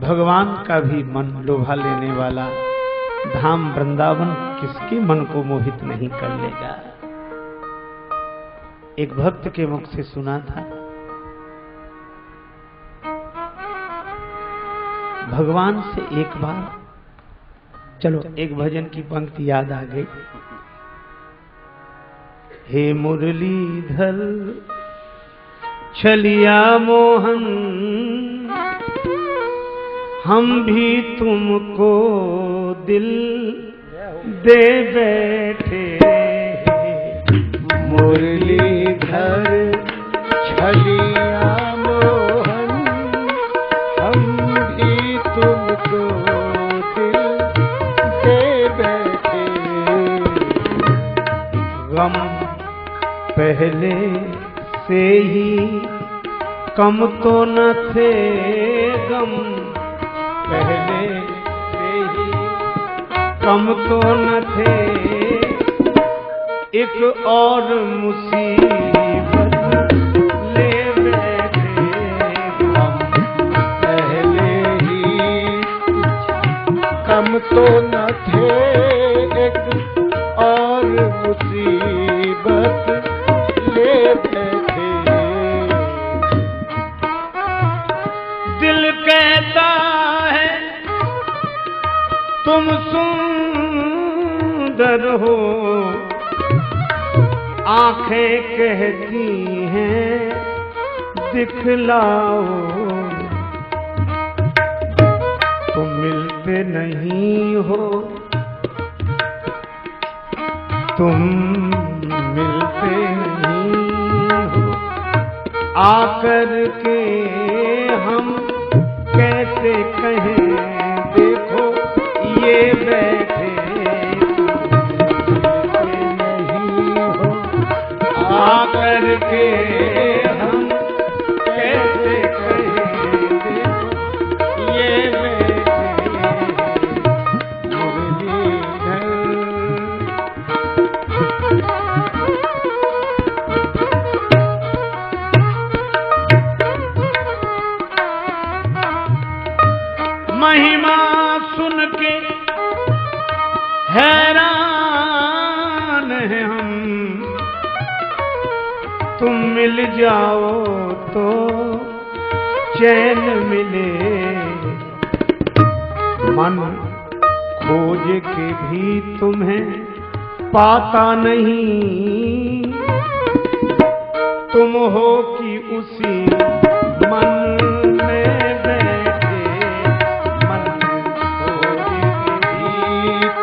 भगवान का भी मन लोभा लेने वाला धाम वृंदावन किसके मन को मोहित नहीं कर लेगा। एक भक्त के मुख से सुना था, भगवान से एक बार, चलो एक भजन की पंक्ति याद आ गई। हे मुरलीधर छलिया मोहन, हम भी तुमको दिल दे बैठे। मुरलीधर छलिया मोहन, हम भी तुमको दिल दे बैठे। गम पहले से ही कम तो न थे, गम पहले से ही कम तो न थे, एक और मुसीबत ले बैठे। हम पहले ही कम तो न थे, एक और मुसीबत ले बैठे। दिल कहता है तुम सुंदर हो, आंखें कहती हैं दिखलाओ, तुम मिलते नहीं हो, तुम मिलते नहीं हो, आकर के हम कैसे कहें देखो ये बैठे। आकर के हम कैसे कहें देखो ये बैठे। मुरलीधर महिमा सुन के हैरान है हम, तुम मिल जाओ तो चैन मिले। मन खोज के भी तुम्हें पाता नहीं, तुम हो कि उसी मन में बैठे। मन खोज के भी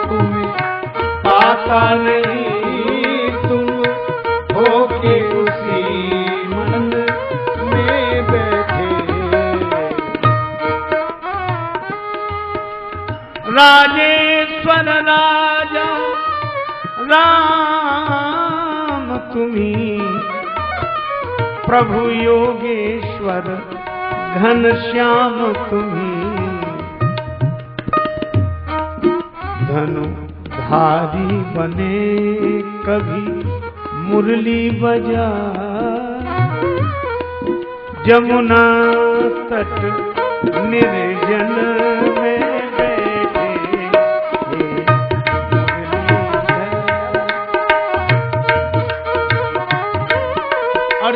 तुम्हें पाता नहीं, तुम हो कि राजेश्वर राजा राम तुम्ही, प्रभु योगेश्वर घनश्याम तुम्ही। धनुधारी बने कभी मुरली बजा, जमुना तट निर्जन में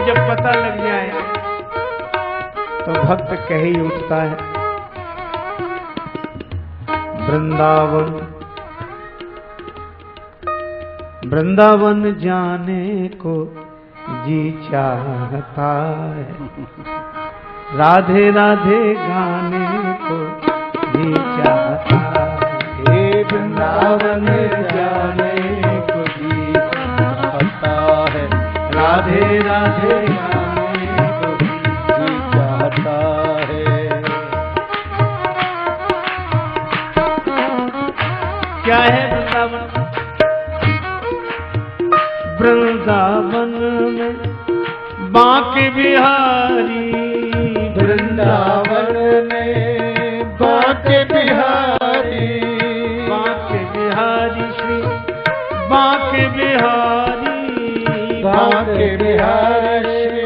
जब पता लग जाए तो भक्त कह ही उठता है, वृंदावन वृंदावन जाने को जी चाहता है, राधे राधे गाने को जी चाहता है। वृंदावन जाने को जी चाहता है, राधे राधे गाने को जी चाहता है। क्या है वृंदावन? वृंदावन में बांके बिहारी, वृंदावन में बांके बिहारी, बांके बिहारी श्री बांके बिहारी, बांके बिहारी श्री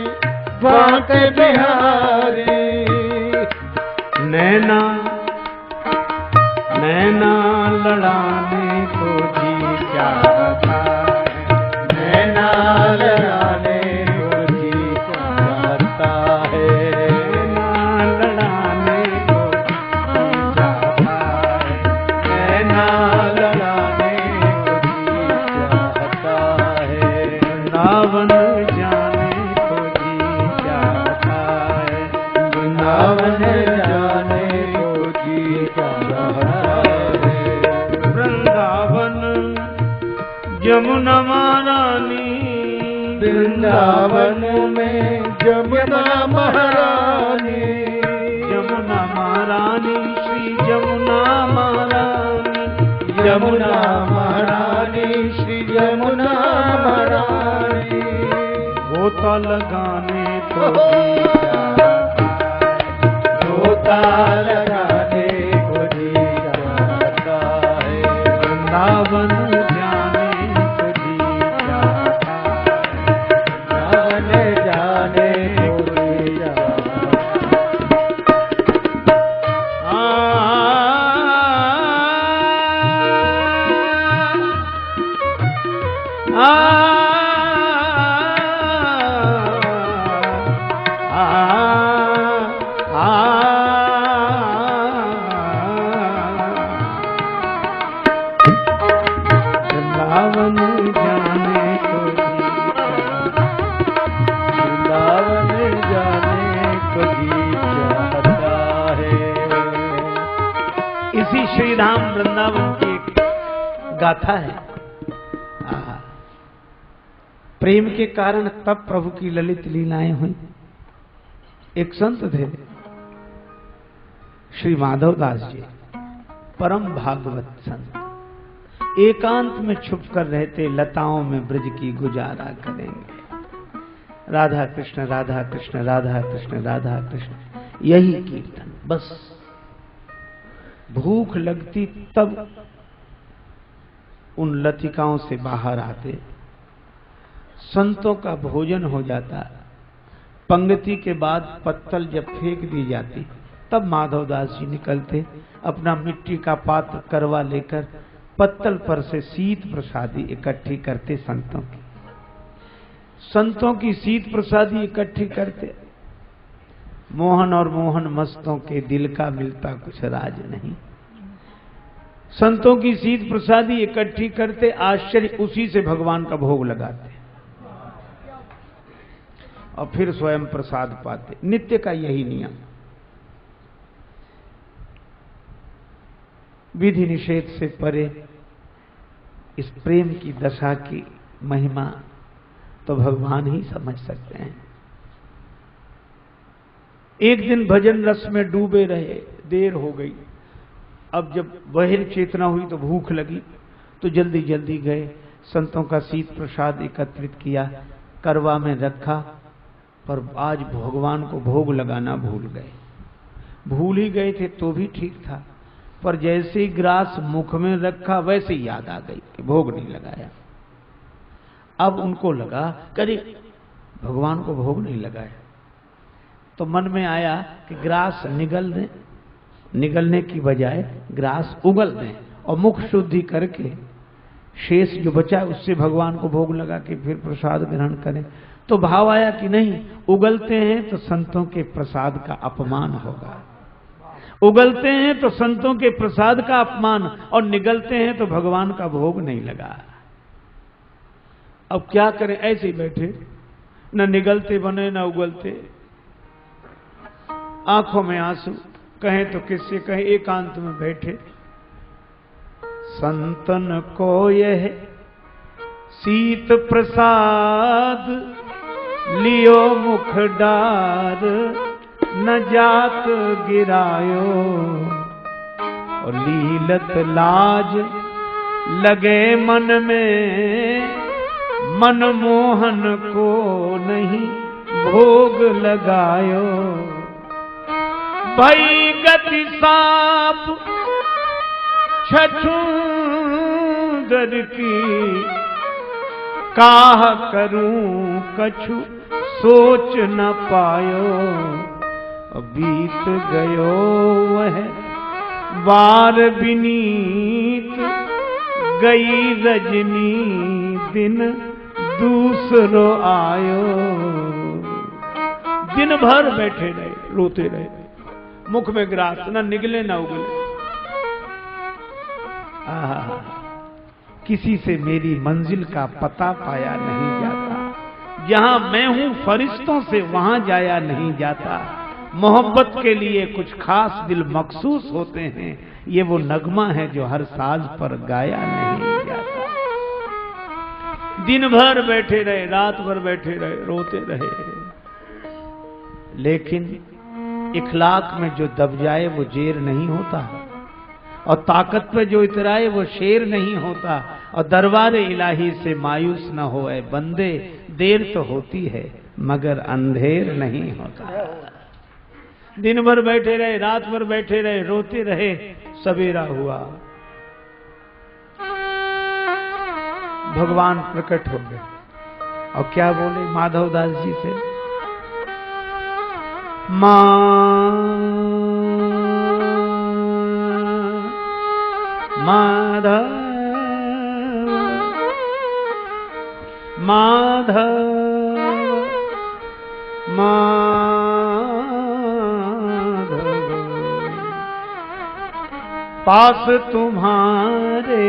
वृंदावन में जमुना महारानी, यमुना महारानी श्री यमुना महारानी, यमुना महारानी श्री यमुना महारानी। गोता लगाने को गोता लगाने को जी जाता है, वृंदावन जाने को जी जाता जाने जाने को जी जाता वृंदावन जाने को जी वृंदावन जाने को जी जाता है। इसी श्रीधाम वृंदावन की एक गाथा है। प्रेम के कारण तब प्रभु की ललित लीलाएं हुई। एक संत थे श्री माधव दास जी, परम भागवत संत, एकांत में छुप कर रहते, लताओं में ब्रज की गुजारा करेंगे। राधा कृष्ण राधा कृष्ण राधा कृष्ण राधा कृष्ण, यही कीर्तन बस। भूख लगती तब उन लतिकाओं से बाहर आते, संतों का भोजन हो जाता, पंक्ति के बाद पत्तल जब फेंक दी जाती तब माधवदास जी निकलते, अपना मिट्टी का पात्र करवा लेकर पत्तल पर से शीत प्रसादी इकट्ठी करते। संतों की शीत प्रसादी इकट्ठी करते। मोहन और मोहन मस्तों के दिल का मिलता कुछ राज नहीं। संतों की शीत प्रसादी इकट्ठी करते, आश्चर्य, उसी से भगवान का भोग लगाते और फिर स्वयं प्रसाद पाते। नित्य का यही नियम। विधि निषेध से परे इस प्रेम की दशा की महिमा तो भगवान ही समझ सकते हैं। एक दिन भजन रस में डूबे रहे, देर हो गई। अब जब बहिर चेतना हुई तो भूख लगी, तो जल्दी जल्दी गए, संतों का शीत प्रसाद एकत्रित किया, करवा में रखा, पर आज भगवान को भोग लगाना भूल गए। भूल ही गए थे तो भी ठीक था, पर जैसे ही ग्रास मुख में रखा वैसे ही याद आ गई कि भोग नहीं लगाया। अब उनको लगा करे भगवान को भोग नहीं लगाया, तो मन में आया कि ग्रास निगल दें, निगलने की बजाय ग्रास उगल दें और मुख शुद्धि करके शेष जो बचा उससे भगवान को भोग लगा के फिर प्रसाद ग्रहण करें। तो भाव आया कि नहीं, उगलते हैं तो संतों के प्रसाद का अपमान होगा, उगलते हैं तो संतों के प्रसाद का अपमान, और निगलते हैं तो भगवान का भोग नहीं लगा। अब क्या करें, ऐसे ही बैठे, न निगलते बने न उगलते, आंखों में आंसू, कहें तो किससे कहें, एकांत में बैठे। संतन को यह शीत प्रसाद लियो मुख डार, न जात गिरायो और लीलत लाज लगे मन में, मनमोहन को नहीं भोग लगायो। भई गति सांप छछूंदर की, काह करूं कछु सोच न पायो। बीत गयो वह बार बिनीत, गई रजनी दिन दूसरो आयो। दिन भर बैठे रहे, रोते रहे, मुख में ग्रास, न निगले न उगले। किसी से मेरी मंजिल का पता पाया नहीं जाता, जहां मैं हूं फरिश्तों से वहां जाया नहीं जाता। मोहब्बत के लिए कुछ खास दिल मखसूस होते हैं, ये वो नगमा है जो हर साज पर गाया नहीं जाता। दिन भर बैठे रहे, रात भर बैठे रहे, रोते रहे, लेकिन इखलाक में जो दब जाए वो जेर नहीं होता, और ताकत पे जो इतराए वो शेर नहीं होता, और दरबार इलाही से मायूस न होए बंदे, देर तो होती है मगर अंधेर नहीं होता। दिन भर बैठे रहे, रात भर बैठे रहे, रोते रहे, सवेरा हुआ, भगवान प्रकट हो गए और क्या बोले माधव दास जी से, माधव माधव माधव, पास तुम्हारे